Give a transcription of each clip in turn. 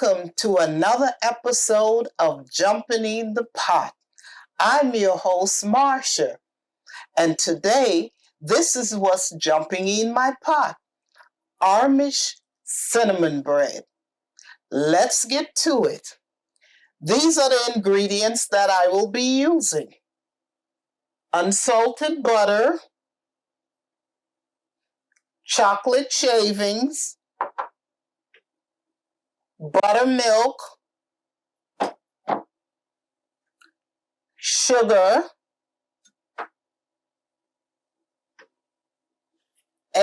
Welcome to another episode of Jumping in the Pot. I'm your host, Marcia, and today this is what's jumping in my pot: Amish Cinnamon Bread. Let's get to it. These are the ingredients that I will be using: unsalted butter, chocolate shavings, buttermilk, sugar,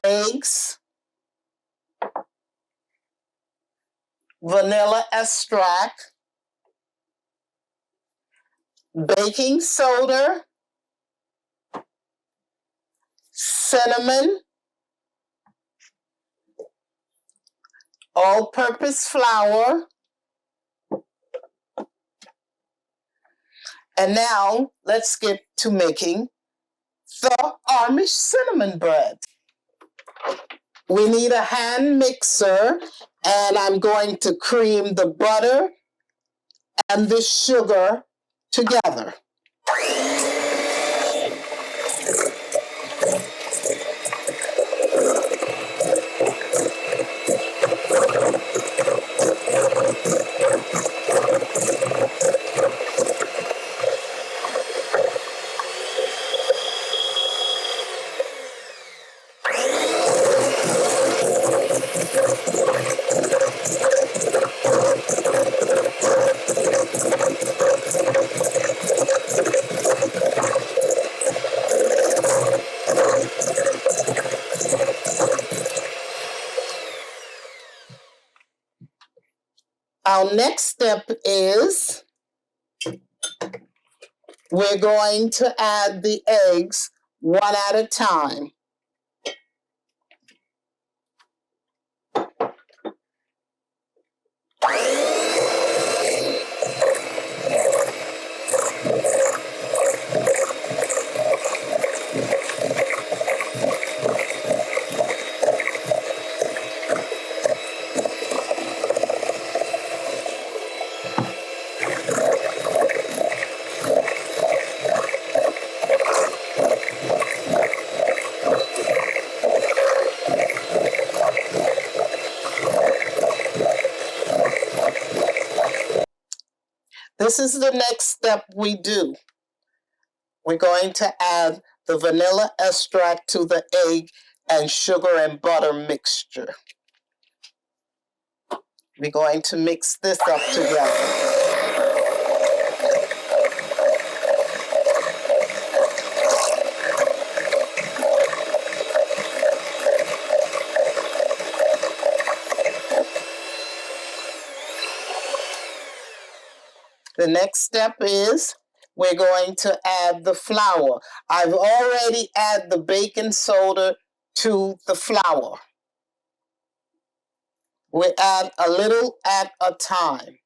eggs, vanilla extract, baking soda, cinnamon, all-purpose flour. And now let's get to making the Amish cinnamon bread. We need a hand mixer, and I'm going to cream the butter and the sugar together. Our next step is we're going to add the eggs one at a time. This is the next step we do. We're going to add the vanilla extract to the egg and sugar and butter mixture. We're going to mix this up together. The next step is we're going to add the flour. I've already added the baking soda to the flour. We add a little at a time.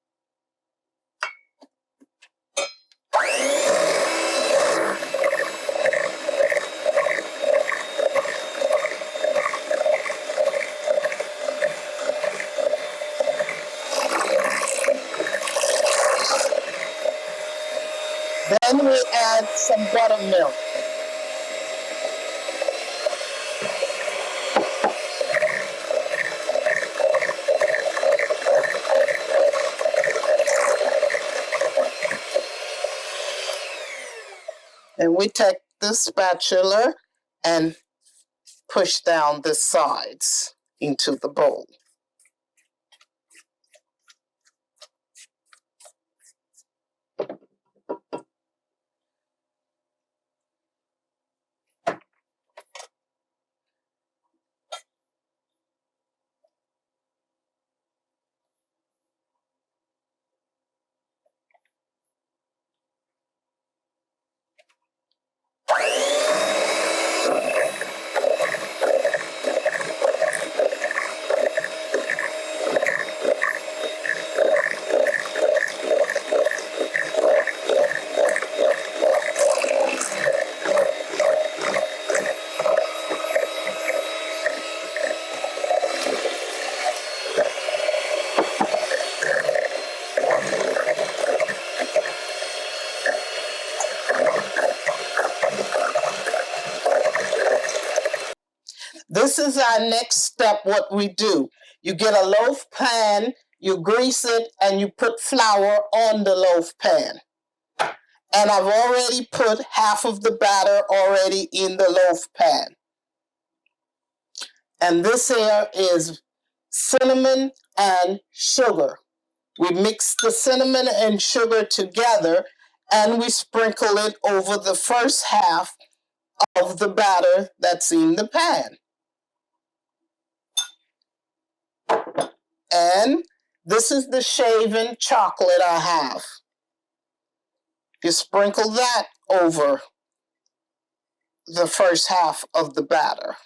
Then we add some buttermilk. And we take the spatula and push down the sides into the bowl. This is our next step, what we do. You get a loaf pan, you grease it, and you put flour on the loaf pan. And I've already put half of the batter already in the loaf pan. And this here is cinnamon and sugar. We mix the cinnamon and sugar together and we sprinkle it over the first half of the batter that's in the pan. And this is the shaven chocolate I have. You sprinkle that over the first half of the batter.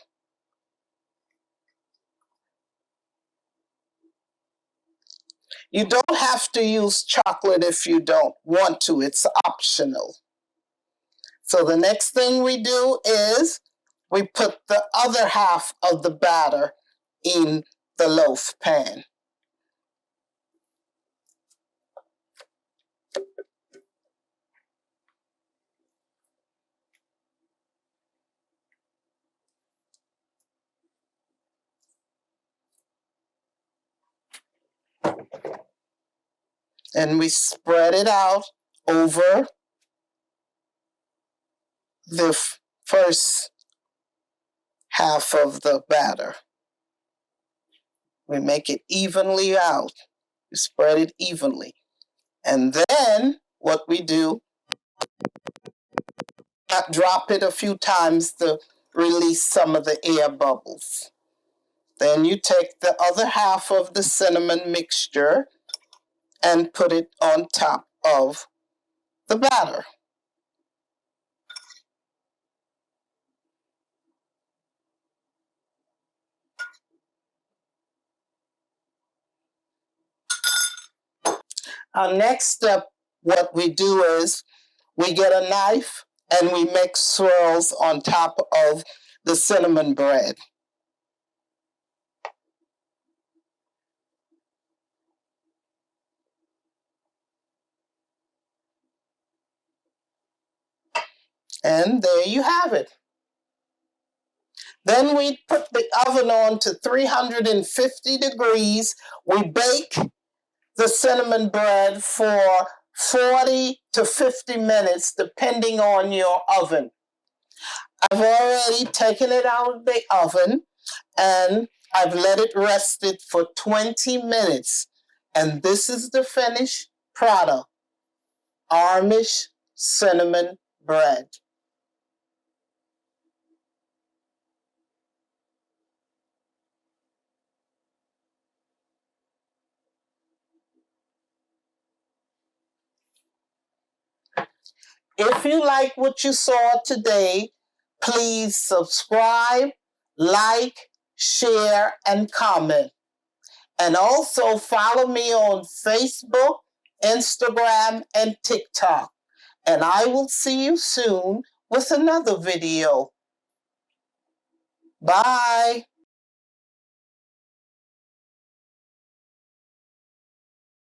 You don't have to use chocolate if you don't want to. It's optional. So the next thing we do is we put the other half of the batter in the loaf pan. And we spread it out over the first half of the batter. We make it evenly out. We spread it evenly. And then what we do, drop it a few times to release some of the air bubbles. Then you take the other half of the cinnamon mixture and put it on top of the batter. Our next step, what we do is we get a knife and we make swirls on top of the cinnamon bread. And there you have it. Then we put the oven on to 350 degrees. We bake the cinnamon bread for 40 to 50 minutes, depending on your oven. I've already taken it out of the oven and I've let it rest it for 20 minutes. And this is the finished product, Amish Cinnamon Bread. If you like what you saw today, please subscribe, like, share, and comment. And also follow me on Facebook, Instagram, and TikTok. And I will see you soon with another video. Bye.